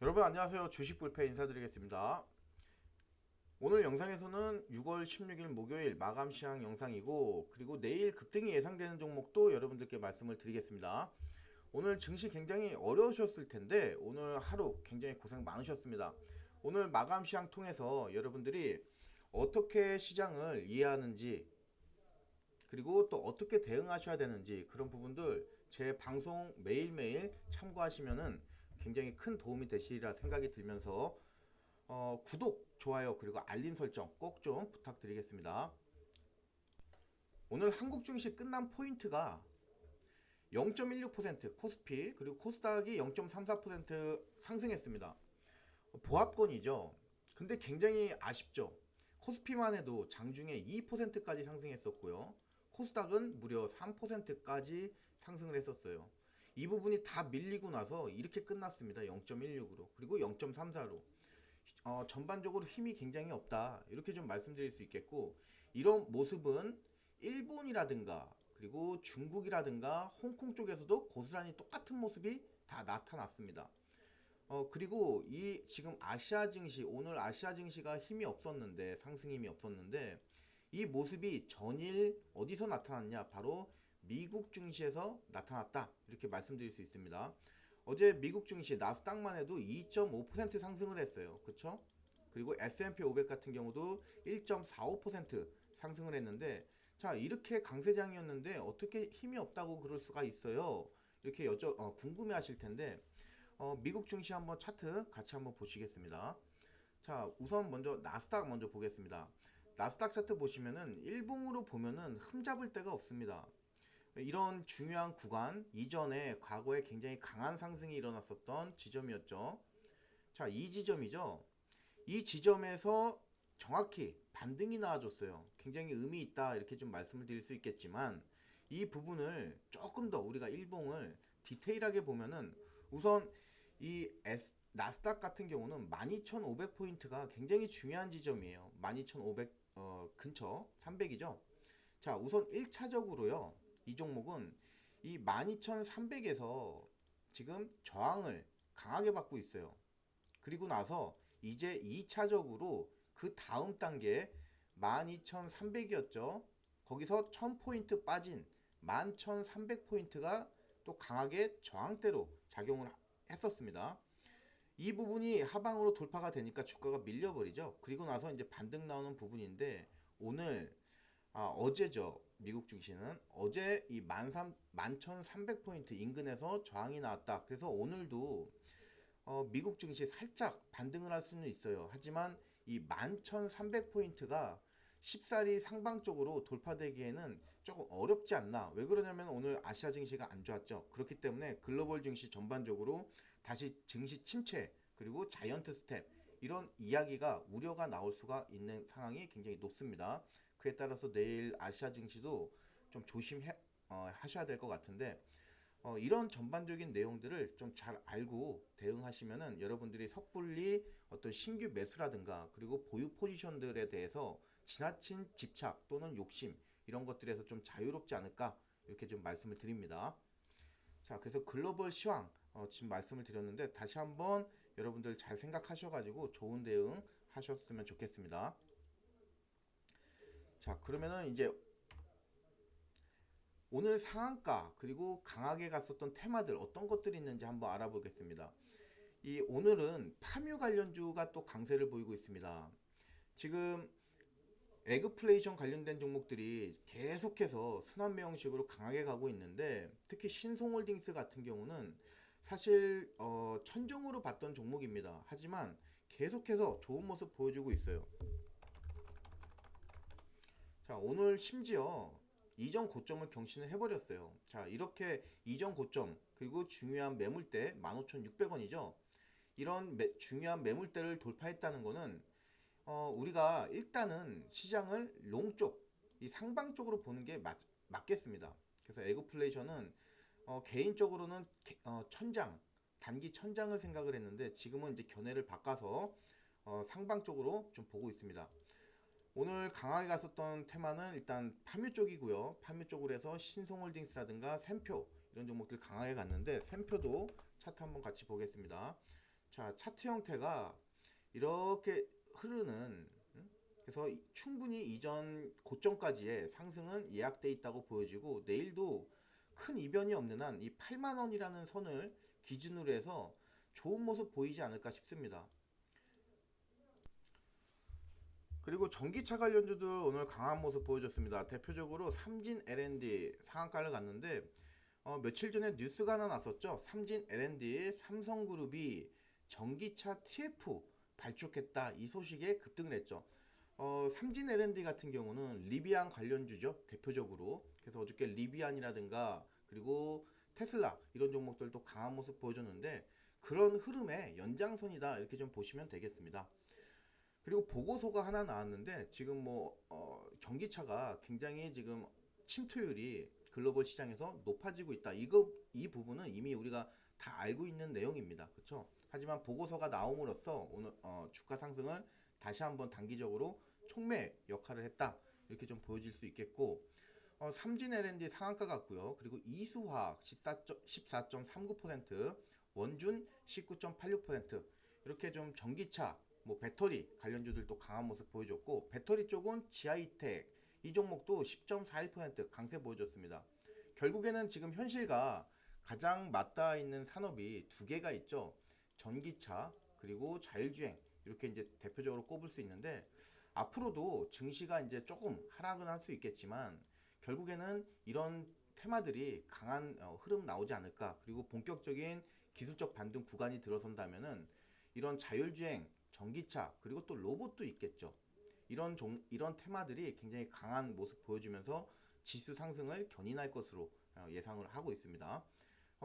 여러분 안녕하세요. 주식불패 인사드리겠습니다. 오늘 영상에서는 6월 16일 목요일 마감 시황 영상이고, 그리고 내일 급등이 예상되는 종목도 여러분들께 말씀을 드리겠습니다. 오늘 증시 굉장히 어려우셨을 텐데 오늘 하루 굉장히 고생 많으셨습니다. 오늘 마감 시황 통해서 여러분들이 어떻게 시장을 이해하는지, 그리고 또 어떻게 대응하셔야 되는지, 그런 부분들 제 방송 매일매일 참고하시면은 굉장히 큰 도움이 되시리라 생각이 들면서 구독, 좋아요, 그리고 알림 설정 꼭 좀 부탁드리겠습니다. 오늘 한국 증시 끝난 포인트가 0.16%, 코스피 그리고 코스닥이 0.34% 상승했습니다. 보합권이죠. 근데 굉장히 아쉽죠. 코스피만 해도 장중에 2%까지 상승했었고요. 코스닥은 무려 3%까지 상승을 했었어요. 이 부분이 다 밀리고 나서 이렇게 끝났습니다. 0.16으로 그리고 0.34로 전반적으로 힘이 굉장히 없다, 이렇게 좀 말씀드릴 수 있겠고, 이런 모습은 일본이라든가 그리고 중국이라든가 홍콩 쪽에서도 고스란히 똑같은 모습이 다 나타났습니다. 그리고 이 지금 아시아 증시, 오늘 아시아 증시가 힘이 없었는데, 상승 힘이 없었는데, 이 모습이 전일 어디서 나타났냐, 바로 미국 증시에서 나타났다, 이렇게 말씀드릴 수 있습니다. 어제 미국 증시 나스닥만 해도 2.5% 상승을 했어요. 그쵸? 그리고 S&P 500 같은 경우도 1.45% 상승을 했는데, 자, 이렇게 강세장이었는데 어떻게 힘이 없다고 그럴 수가 있어요? 이렇게 궁금해 하실 텐데, 미국 증시 한번 차트 같이 한번 보시겠습니다. 자, 우선 먼저 나스닥 먼저 보겠습니다. 나스닥 차트 보시면은 일봉으로 보면은 흠잡을 데가 없습니다. 이런 중요한 구간 이전에 과거에 굉장히 강한 상승이 일어났었던 지점이었죠. 자, 이 지점이죠. 이 지점에서 정확히 반등이 나와줬어요. 굉장히 의미 있다, 이렇게 좀 말씀을 드릴 수 있겠지만, 이 부분을 조금 더 우리가 일봉을 디테일하게 보면은, 우선 나스닥 같은 경우는 12,500포인트가 굉장히 중요한 지점이에요. 12,500 근처 300이죠. 자, 우선 1차적으로요. 이 종목은 이 12,300에서 지금 저항을 강하게 받고 있어요. 그리고 나서 이제 2차적으로 그 다음 단계 12,300이었죠. 거기서 1000포인트 빠진 11,300포인트가 또 강하게 저항대로 작용을 했었습니다. 이 부분이 하방으로 돌파가 되니까 주가가 밀려버리죠. 그리고 나서 이제 반등 나오는 부분인데, 오늘 어제죠. 미국 증시는 어제 이 11,300포인트 인근에서 저항이 나왔다. 그래서 오늘도 미국 증시 살짝 반등을 할 수는 있어요. 하지만 이 11,300포인트가 쉽사리 상방적으로 돌파되기에는 조금 어렵지 않나. 왜 그러냐면 오늘 아시아 증시가 안 좋았죠. 그렇기 때문에 글로벌 증시 전반적으로 다시 증시 침체, 그리고 자이언트 스텝, 이런 이야기가, 우려가 나올 수가 있는 상황이 굉장히 높습니다. 그에 따라서 내일 아시아 증시도 좀 하셔야 될 것 같은데, 이런 전반적인 내용들을 좀 잘 알고 대응하시면은 여러분들이 섣불리 어떤 신규 매수라든가 그리고 보유 포지션들에 대해서 지나친 집착 또는 욕심, 이런 것들에서 좀 자유롭지 않을까, 이렇게 좀 말씀을 드립니다. 자, 그래서 글로벌 시황 지금 말씀을 드렸는데, 다시 한번 여러분들 잘 생각하셔가지고 좋은 대응 하셨으면 좋겠습니다. 자, 그러면은 이제 오늘 상한가 그리고 강하게 갔었던 테마들 어떤 것들이 있는지 한번 알아보겠습니다. 이 오늘은 파묘 관련주가 또 강세를 보이고 있습니다. 지금 에그플레이션 관련된 종목들이 계속해서 순환매 형식으로 강하게 가고 있는데, 특히 신송홀딩스 같은 경우는 사실 천정으로 봤던 종목입니다. 하지만 계속해서 좋은 모습 보여주고 있어요. 자, 오늘 심지어 이전 고점을 경신을 해버렸어요. 자, 이렇게 이전 고점 그리고 중요한 매물대 15,600원이죠. 이런 중요한 매물대를 돌파했다는 거는 우리가 일단은 시장을 롱 쪽, 이 상방 쪽으로 보는 게 맞겠습니다. 그래서 에그플레이션은 개인적으로는 천장, 단기 천장을 생각을 했는데, 지금은 이제 견해를 바꿔서 상방 쪽으로 좀 보고 있습니다. 오늘 강하게 갔었던 테마는 일단 파묘 쪽이고요. 파묘 쪽으로 해서 신송홀딩스라든가 샘표, 이런 종목들 강하게 갔는데, 샘표도 차트 한번 같이 보겠습니다. 자, 차트 형태가 이렇게 흐르는, 그래서 충분히 이전 고점까지의 상승은 예약돼 있다고 보여지고, 내일도 큰 이변이 없는 한 이 8만원이라는 선을 기준으로 해서 좋은 모습 보이지 않을까 싶습니다. 그리고 전기차 관련주들 오늘 강한 모습 보여줬습니다. 대표적으로 삼진 L&D 상한가를 갔는데, 며칠 전에 뉴스가 하나 났었죠. 삼진 L&D 삼성그룹이 전기차 TF 발족했다, 이 소식에 급등을 했죠. 삼진 L&D 같은 경우는 리비안 관련주죠, 대표적으로. 그래서 어저께 리비안이라든가 그리고 테슬라 이런 종목들도 강한 모습 보여줬는데, 그런 흐름의 연장선이다, 이렇게 좀 보시면 되겠습니다. 그리고 보고서가 하나 나왔는데, 지금 전기차가 굉장히 지금 침투율이 글로벌 시장에서 높아지고 있다. 이 부분은 이미 우리가 다 알고 있는 내용입니다. 그렇죠? 하지만 보고서가 나옴으로써 오늘 주가 상승을 다시 한번 단기적으로 촉매 역할을 했다, 이렇게 좀 보여질 수 있겠고, 삼진 L&D 상한가 같고요. 그리고 이수화학 14.39%, 원준 19.86%, 이렇게 좀 전기차, 배터리 관련주들도 강한 모습 보여줬고, 배터리 쪽은 지아이텍 이 종목도 10.41% 강세 보여줬습니다. 결국에는 지금 현실과 가장 맞닿아 있는 산업이 두 개가 있죠. 전기차 그리고 자율주행, 이렇게 이제 대표적으로 꼽을 수 있는데, 앞으로도 증시가 이제 조금 하락은 할 수 있겠지만 결국에는 이런 테마들이 강한 흐름 나오지 않을까. 그리고 본격적인 기술적 반등 구간이 들어선다면은 이런 자율주행, 전기차 그리고 또 로봇도 있겠죠. 이런 테마들이 굉장히 강한 모습 보여주면서 지수 상승을 견인할 것으로 예상을 하고 있습니다.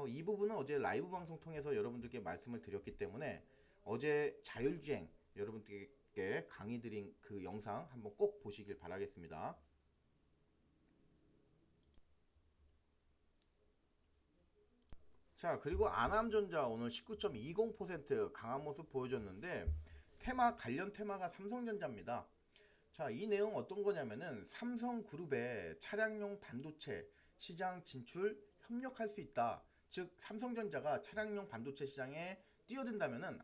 이 부분은 어제 라이브 방송 통해서 여러분들께 말씀을 드렸기 때문에, 어제 자율주행 여러분들께 강의 드린 그 영상 한번 꼭 보시길 바라겠습니다. 자, 그리고 아남전자 오늘 19.20% 강한 모습 보여줬는데, 관련 테마가 삼성전자입니다. 자, 이 내용 어떤 거냐면은 삼성그룹의 차량용 반도체 시장 진출 협력할 수 있다. 즉 삼성전자가 차량용 반도체 시장에 뛰어든다면은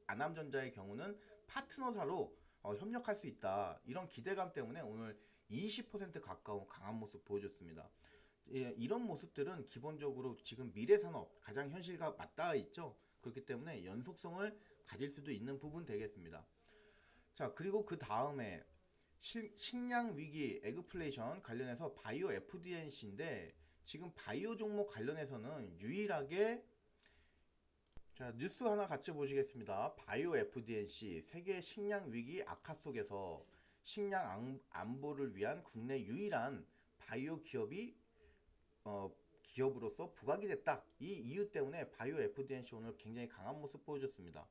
아남전자의 경우는 파트너사로 협력할 수 있다. 이런 기대감 때문에 오늘 20% 가까운 강한 모습 보여줬습니다. 예, 이런 모습들은 기본적으로 지금 미래산업 가장 현실과 맞닿아 있죠. 그렇기 때문에 연속성을 가질 수도 있는 부분 되겠습니다. 자, 그리고 그 다음에 식량 위기 에그플레이션 관련해서 바이오 FDNC인데, 지금 바이오 종목 관련해서는 유일하게, 자, 뉴스 하나 같이 보시겠습니다. 바이오 FDNC 세계 식량 위기 악화 속에서 식량 안보를 위한 국내 유일한 바이오 기업으로서 부각이 됐다. 이 이유 때문에 바이오 FDNC 오늘 굉장히 강한 모습 보여줬습니다.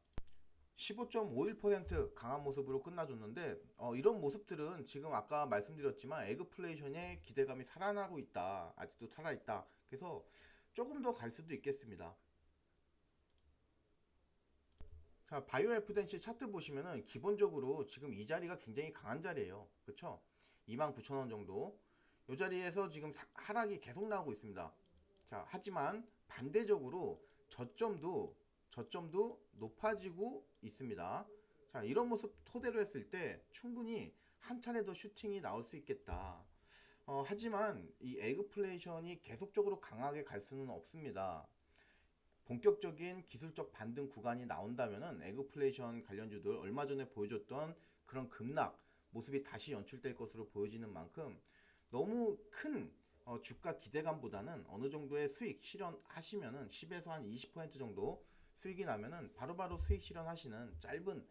15.51% 강한 모습으로 끝나줬는데, 이런 모습들은 지금 아까 말씀드렸지만 에그플레이션의 기대감이 살아나고 있다. 아직도 살아있다. 그래서 조금 더 갈 수도 있겠습니다. 자, 바이오 FDNC 차트 보시면은 기본적으로 지금 이 자리가 굉장히 강한 자리예요. 그쵸? 29,000원 정도. 이 자리에서 지금 하락이 계속 나오고 있습니다. 자, 하지만 반대적으로 저점도 높아지고 있습니다. 자, 이런 모습 토대로 했을 때 충분히 한 차례 더 슈팅이 나올 수 있겠다. 하지만 이 에그플레이션이 계속적으로 강하게 갈 수는 없습니다. 본격적인 기술적 반등 구간이 나온다면은 에그플레이션 관련주들 얼마 전에 보여줬던 그런 급락 모습이 다시 연출될 것으로 보여지는 만큼, 너무 큰 주가 기대감보다는 어느 정도의 수익 실현하시면은 10에서 한 20% 정도 수익이 나면은 바로바로 수익 실현하시는 짧은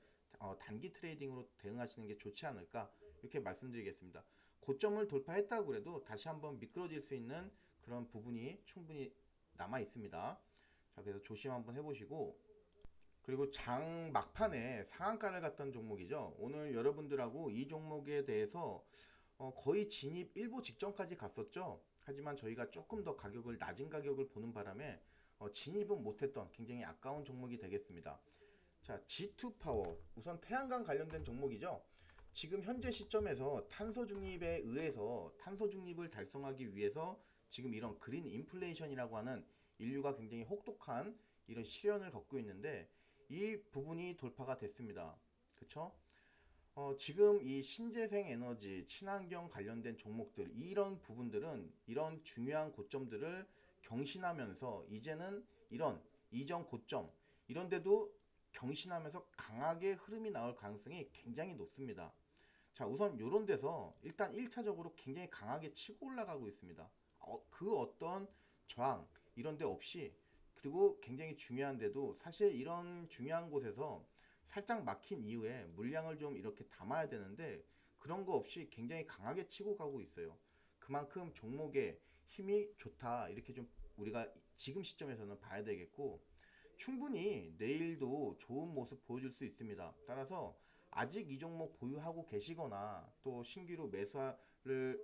단기 트레이딩으로 대응하시는 게 좋지 않을까, 이렇게 말씀드리겠습니다. 고점을 돌파했다고 해도 다시 한번 미끄러질 수 있는 그런 부분이 충분히 남아 있습니다. 자, 그래서 조심 한번 해보시고, 그리고 장 막판에 상한가를 갔던 종목이죠. 오늘 여러분들하고 이 종목에 대해서 거의 진입 일보 직전까지 갔었죠. 하지만 저희가 조금 더 낮은 가격을 보는 바람에 진입은 못했던 굉장히 아까운 종목이 되겠습니다. 자, G2파워, 우선 태양광 관련된 종목이죠. 지금 현재 시점에서 탄소 중립에 의해서 탄소 중립을 달성하기 위해서 지금 이런 그린 인플레이션이라고 하는 인류가 굉장히 혹독한 이런 시련을 겪고 있는데, 이 부분이 돌파가 됐습니다. 그쵸? 지금 이 신재생 에너지, 친환경 관련된 종목들, 이런 부분들은 이런 중요한 고점들을 경신하면서 이제는 이런 이전 고점, 이런 데도 경신하면서 강하게 흐름이 나올 가능성이 굉장히 높습니다. 자, 우선 이런 데서 일단 1차적으로 굉장히 강하게 치고 올라가고 있습니다. 그 어떤 저항, 이런 데 없이, 그리고 굉장히 중요한데도 사실 이런 중요한 곳에서 살짝 막힌 이후에 물량을 좀 이렇게 담아야 되는데 그런 거 없이 굉장히 강하게 치고 가고 있어요. 그만큼 종목의 힘이 좋다, 이렇게 좀 우리가 지금 시점에서는 봐야 되겠고, 충분히 내일도 좋은 모습 보여줄 수 있습니다. 따라서 아직 이 종목 보유하고 계시거나 또 신규로 매수를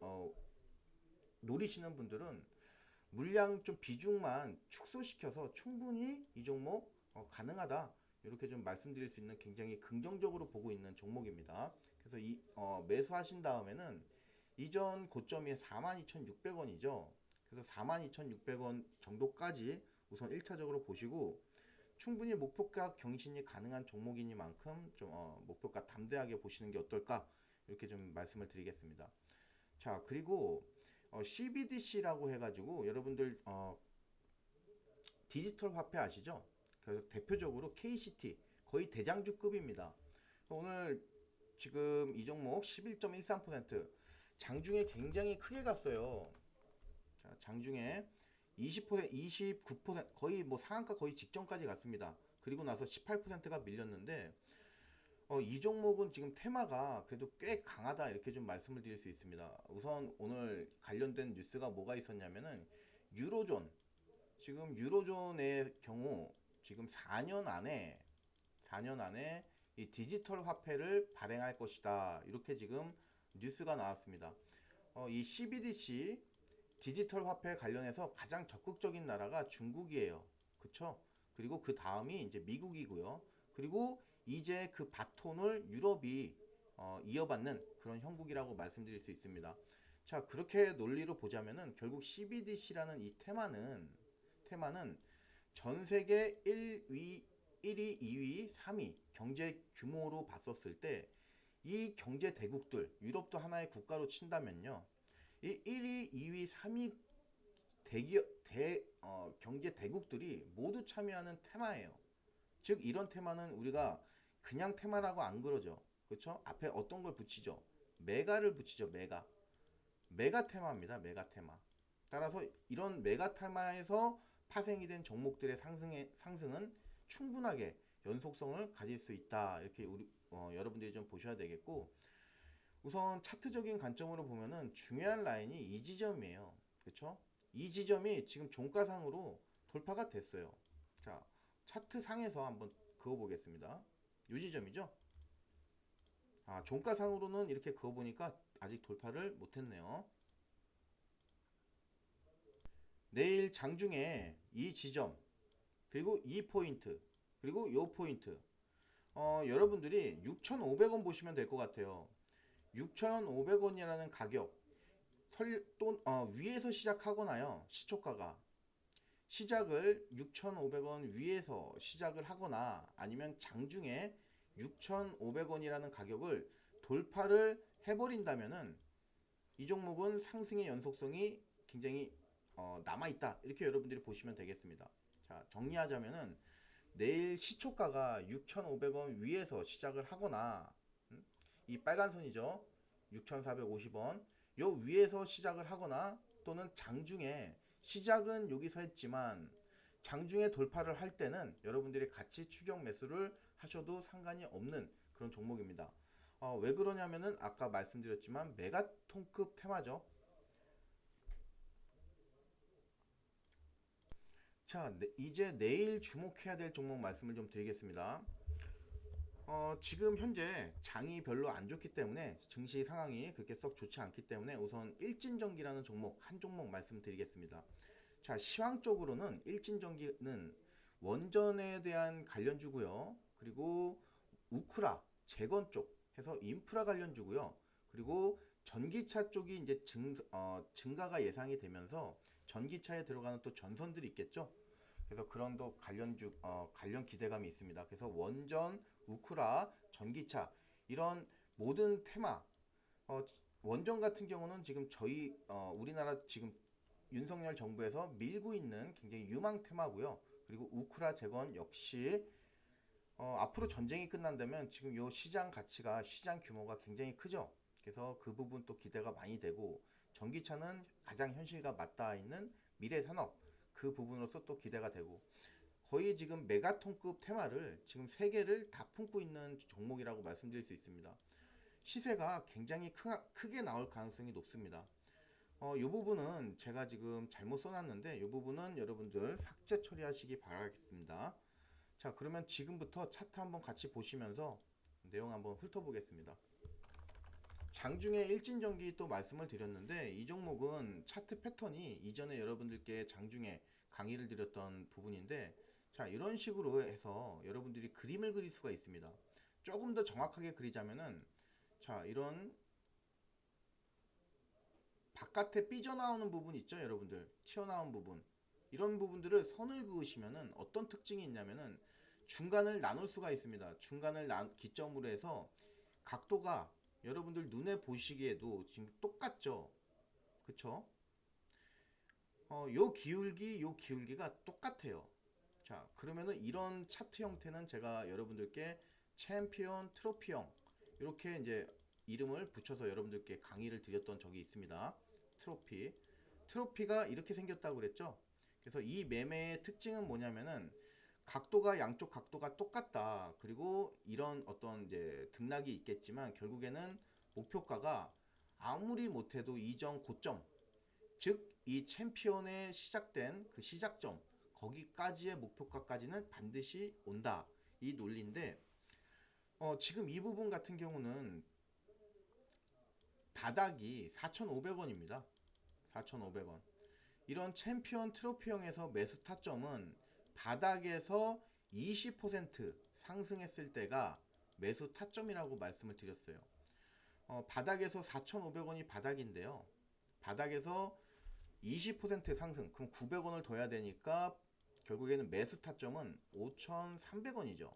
노리시는 분들은 물량 좀 비중만 축소시켜서 충분히 이 종목 가능하다, 이렇게 좀 말씀드릴 수 있는 굉장히 긍정적으로 보고 있는 종목입니다. 그래서 매수하신 다음에는 이전 고점이 42,600원이죠. 그래서 42,600원 정도까지 우선 1차적으로 보시고, 충분히 목표가 경신이 가능한 종목이니만큼 좀 목표가 담대하게 보시는 게 어떨까, 이렇게 좀 말씀을 드리겠습니다. 자, 그리고 CBDC라고 해가지고 여러분들 디지털 화폐 아시죠? 그래서 대표적으로 KCT 거의 대장주급입니다. 오늘 지금 이 종목 11.13%, 장중에 굉장히 크게 갔어요. 자, 장중에 20%, 29%, 거의 뭐 상한가 거의 직전까지 갔습니다. 그리고 나서 18%가 밀렸는데 이 종목은 지금 테마가 그래도 꽤 강하다, 이렇게 좀 말씀을 드릴 수 있습니다. 우선 오늘 관련된 뉴스가 뭐가 있었냐면은 유로존, 지금 유로존의 경우 지금 4년 안에 이 디지털 화폐를 발행할 것이다, 이렇게 지금 뉴스가 나왔습니다. 이 CBDC 디지털 화폐 관련해서 가장 적극적인 나라가 중국이에요. 그쵸? 그리고 그 다음이 이제 미국이고요. 그리고 이제 그 바톤을 유럽이 이어받는 그런 형국이라고 말씀드릴 수 있습니다. 자, 그렇게 논리로 보자면은 결국 CBDC라는 이 테마는 전 세계 1위, 1위, 2위, 3위 경제 규모로 봤었을 때 이 경제 대국들, 유럽도 하나의 국가로 친다면요, 이 1위, 2위, 3위 경제 대국들이 모두 참여하는 테마예요. 즉 이런 테마는 우리가 그냥 테마라고 안 그러죠. 그렇죠? 앞에 어떤 걸 붙이죠? 메가를 붙이죠. 메가 테마입니다. 메가 테마. 따라서 이런 메가 테마에서 파생이 된 종목들의 상승은 충분하게 연속성을 가질 수 있다, 이렇게 여러분들이 좀 보셔야 되겠고, 우선 차트적인 관점으로 보면은 중요한 라인이 이 지점이에요. 그렇죠? 이 지점이 지금 종가상으로 돌파가 됐어요. 자, 차트 상에서 한번 그어 보겠습니다. 이 지점이죠? 종가상으로는 이렇게 그어 보니까 아직 돌파를 못 했네요. 내일 장중에 이 지점, 그리고 이 포인트, 그리고 이 포인트, 여러분들이 6,500원 보시면 될 것 같아요. 6,500원이라는 가격, 위에서 시작하거나요, 시초가가 시작을 6,500원 위에서 시작을 하거나, 아니면 장중에 6,500원이라는 가격을 돌파를 해버린다면은 이 종목은 상승의 연속성이 굉장히 남아있다, 이렇게 여러분들이 보시면 되겠습니다. 자, 정리하자면은 내일 시초가가 6,500원 위에서 시작을 하거나, 이 빨간 선이죠, 6,450원 요 위에서 시작을 하거나, 또는 장중에 시작은 여기서 했지만 장중에 돌파를 할 때는 여러분들이 같이 추격 매수를 하셔도 상관이 없는 그런 종목입니다. 왜 그러냐면은 아까 말씀드렸지만 메가톤급 테마죠. 자, 이제 내일 주목해야 될 종목 말씀을 좀 드리겠습니다. 지금 현재 장이 별로 안 좋기 때문에, 증시 상황이 그렇게 썩 좋지 않기 때문에 우선 일진전기라는 종목 한 종목 말씀드리겠습니다. 자, 시황적으로는 일진전기는 원전에 대한 관련주고요. 그리고 우크라, 재건 쪽 해서 인프라 관련주고요. 그리고 전기차 쪽이 이제 증가가 예상이 되면서 전기차에 들어가는 또 전선들이 있겠죠. 그래서 그런 또 관련 기대감이 있습니다. 그래서 원전, 우크라, 전기차 이런 모든 테마, 어, 원전 같은 경우는 지금 우리나라 지금 윤석열 정부에서 밀고 있는 굉장히 유망 테마고요. 그리고 우크라 재건 역시 앞으로 전쟁이 끝난다면 지금 요 시장 규모가 굉장히 크죠. 그래서 그 부분 또 기대가 많이 되고, 전기차는 가장 현실과 맞닿아 있는 미래 산업, 그 부분으로서 또 기대가 되고, 거의 지금 메가톤급 테마를 지금 세 개를 다 품고 있는 종목이라고 말씀드릴 수 있습니다. 시세가 굉장히 크게 나올 가능성이 높습니다. 이 부분은 제가 지금 잘못 써놨는데 이 부분은 여러분들 삭제 처리하시기 바라겠습니다. 자, 그러면 지금부터 차트 한번 같이 보시면서 내용 한번 훑어보겠습니다. 장중에 일진전기 또 말씀을 드렸는데, 이 종목은 차트 패턴이 이전에 여러분들께 장중에 강의를 드렸던 부분인데, 자, 이런 식으로 해서 여러분들이 그림을 그릴 수가 있습니다. 조금 더 정확하게 그리자면은, 자, 이런 바깥에 삐져나오는 부분 있죠, 여러분들. 튀어나온 부분, 이런 부분들을 선을 그으시면은 어떤 특징이 있냐면은 중간을 나눌 수가 있습니다. 중간을 기점으로 해서 각도가 여러분들 눈에 보시기에도 지금 똑같죠, 그쵸? 요 기울기가 똑같아요. 자, 그러면은 이런 차트 형태는 제가 여러분들께 챔피언 트로피형, 이렇게 이제 이름을 붙여서 여러분들께 강의를 드렸던 적이 있습니다. 트로피가 이렇게 생겼다고 그랬죠. 그래서 이 매매의 특징은 뭐냐면은 양쪽 각도가 똑같다. 그리고 이런 어떤 이제 등락이 있겠지만 결국에는 목표가가 아무리 못해도 이전 고점, 즉 이 챔피언의 시작된 그 시작점, 거기까지의 목표가까지는 반드시 온다, 이 논리인데, 지금 이 부분 같은 경우는 바닥이 4,500원입니다. 4,500원. 이런 챔피언 트로피형에서 매수 타점은 바닥에서 20% 상승했을 때가 매수 타점이라고 말씀을 드렸어요. 바닥에서 4,500원이 바닥인데요. 바닥에서 20% 상승, 그럼 900원을 더 해야 되니까 결국에는 매수 타점은 5,300원이죠.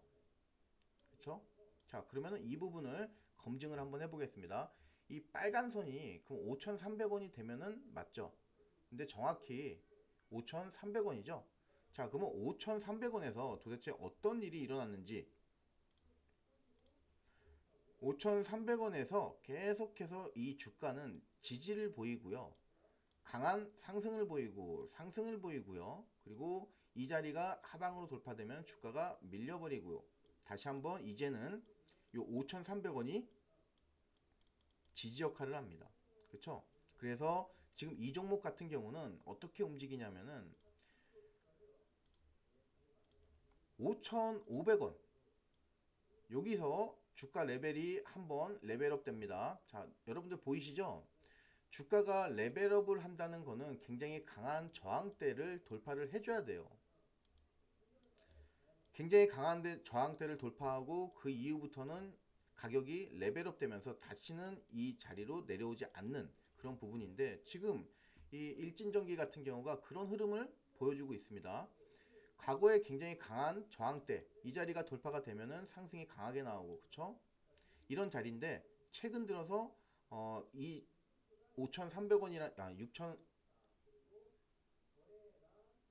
그렇죠? 자, 그러면 이 부분을 검증을 한번 해보겠습니다. 이 빨간 선이 그럼 5,300원이 되면은 맞죠? 근데 정확히 5,300원이죠. 자, 그러면 5,300원에서 도대체 어떤 일이 일어났는지, 5,300원에서 계속해서 이 주가는 지지를 보이고요. 강한 상승을 보이고요. 그리고 이 자리가 하방으로 돌파되면 주가가 밀려버리고요. 다시 한번 이제는 요 5,300원이 지지 역할을 합니다. 그렇죠? 그래서 지금 이 종목 같은 경우는 어떻게 움직이냐면은 5,500원 여기서 주가 레벨이 한번 레벨업 됩니다. 자, 여러분들 보이시죠? 주가가 레벨업을 한다는 거는 굉장히 강한 저항대를 돌파를 해줘야 돼요. 굉장히 강한 저항대를 돌파하고 그 이후부터는 가격이 레벨업 되면서 다시는 이 자리로 내려오지 않는 그런 부분인데, 지금 이 일진전기 같은 경우가 그런 흐름을 보여주고 있습니다. 과거에 굉장히 강한 저항대, 이 자리가 돌파가 되면은 상승이 강하게 나오고, 그쵸? 이런 자리인데 최근 들어서 이 5,300원이라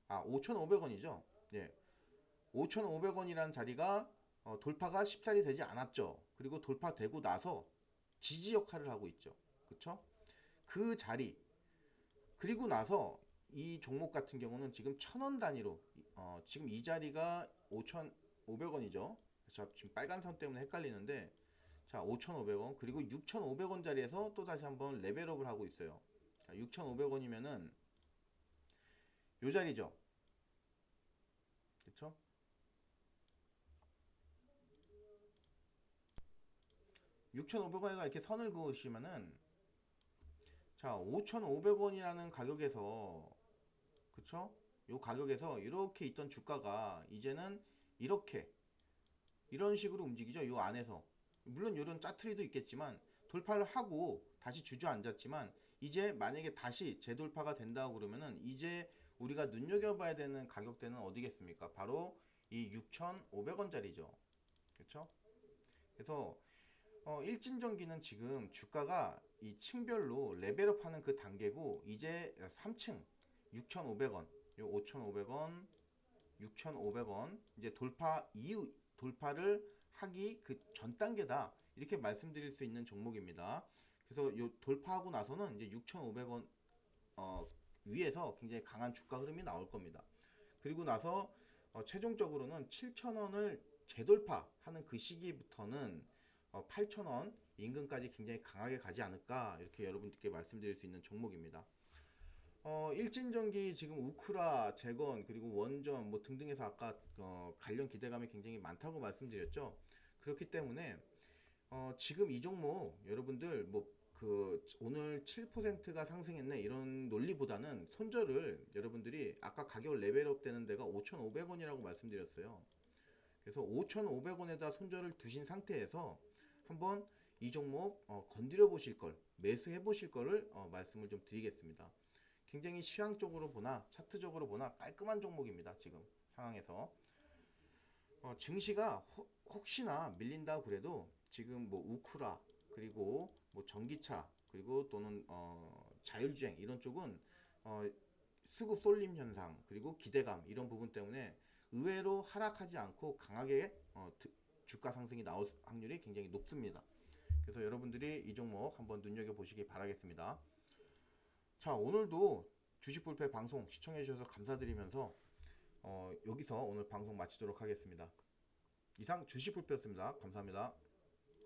5,500원이죠. 예. 5,500원이라는 자리가 돌파가 쉽사리 되지 않았죠. 그리고 돌파되고 나서 지지 역할을 하고 있죠. 그쵸? 그 자리, 그리고 나서 이 종목 같은 경우는 지금 1,000원 단위로 지금 이 자리가 5,500원이죠. 자, 지금 빨간 선 때문에 헷갈리는데, 자, 5,500원, 그리고 6,500원 자리에서 또 다시 한번 레벨업을 하고 있어요. 자, 6,500원이면은 요 자리죠. 그쵸? 6,500원에다 이렇게 선을 그으시면은, 자, 5,500원이라는 가격에서, 그쵸? 요 가격에서 이렇게 있던 주가가 이제는 이렇게 이런 식으로 움직이죠. 요 안에서 물론 이런 짜투리도 있겠지만 돌파를 하고 다시 주저앉았지만, 이제 만약에 다시 재돌파가 된다고 그러면은 이제 우리가 눈여겨봐야 되는 가격대는 어디겠습니까? 바로 이 6,500원짜리죠. 그렇죠? 그래서 일진전기는 지금 주가가 이 층별로 레벨업하는 그 단계고, 이제 3층 6,500원, 요 5,500원, 6,500원 이제 돌파 이후 돌파를 하기 그 전 단계다, 이렇게 말씀드릴 수 있는 종목입니다. 그래서 요 돌파하고 나서는 이제 6,500원 위에서 굉장히 강한 주가 흐름이 나올 겁니다. 그리고 나서 최종적으로는 7,000원을 재돌파하는 그 시기부터는 8,000원 인근까지 굉장히 강하게 가지 않을까, 이렇게 여러분들께 말씀드릴 수 있는 종목입니다. 일진전기 지금 우크라, 재건, 그리고 원전 뭐 등등해서 아까 관련 기대감이 굉장히 많다고 말씀드렸죠. 그렇기 때문에 지금 이 종목 여러분들 뭐 그 오늘 7%가 상승했네 이런 논리보다는 손절을, 여러분들이 아까 가격 레벨업 되는 데가 5,500원이라고 말씀드렸어요. 그래서 5,500원에다 손절을 두신 상태에서 한번 이 종목 건드려 보실 걸, 매수해 보실 거를 말씀을 좀 드리겠습니다. 굉장히 시황적으로 보나 차트적으로 보나 깔끔한 종목입니다. 지금 상황에서 증시가 혹시나 밀린다 그래도 지금 뭐 우크라, 그리고 뭐 전기차, 그리고 또는 자율주행 이런 쪽은 수급 쏠림 현상, 그리고 기대감 이런 부분 때문에 의외로 하락하지 않고 강하게 주가 상승이 나올 확률이 굉장히 높습니다. 그래서 여러분들이 이 종목 한번 눈여겨보시기 바라겠습니다. 자, 오늘도 주식불패 방송 시청해주셔서 감사드리면서 여기서 오늘 방송 마치도록 하겠습니다. 이상 주식불패였습니다. 감사합니다.